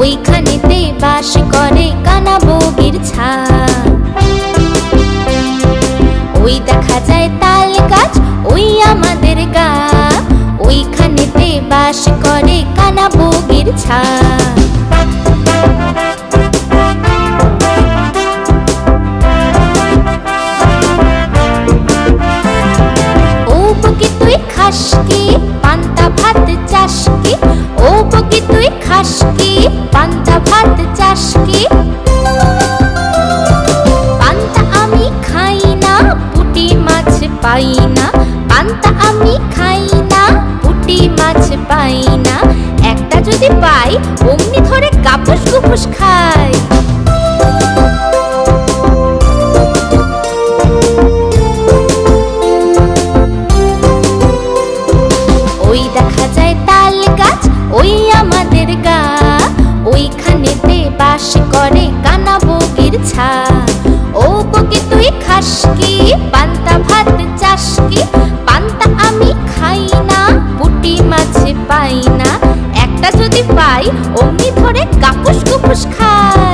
ওইখানেতে বাস করে কানা বগির ছা। ওই দেখা যায় তাল গাছ, ওই আমাদের গা, ওইখানেতে বাস করে কানা বগির ছা। ও বগি তুই খাস কি পান্তা ভাত চাস কি, ও বগি তুই খাস কি পান্তা ভাত চাস কি। পান্তা আমি খাই না, পুঁটি মাছ পাই না, পান্তা আমি খাই না, পুঁটি মাছ পাই না। একটা যদি পাই অমনি ধরে গাফুস গুফুস খাই। ওই দেখা যায় তাল গাছ, ওই আমাদের গা, ওইখানেতে বাস করে কানা বগির ছা। ও বগি তুই খাস কি পান্তা ভাত চাস কি, পান্তা আমি খাই না, পুঁটি মাছ পাই না। একটা যদি পাই অমনি ধরে গাফুস গুফুস খাই।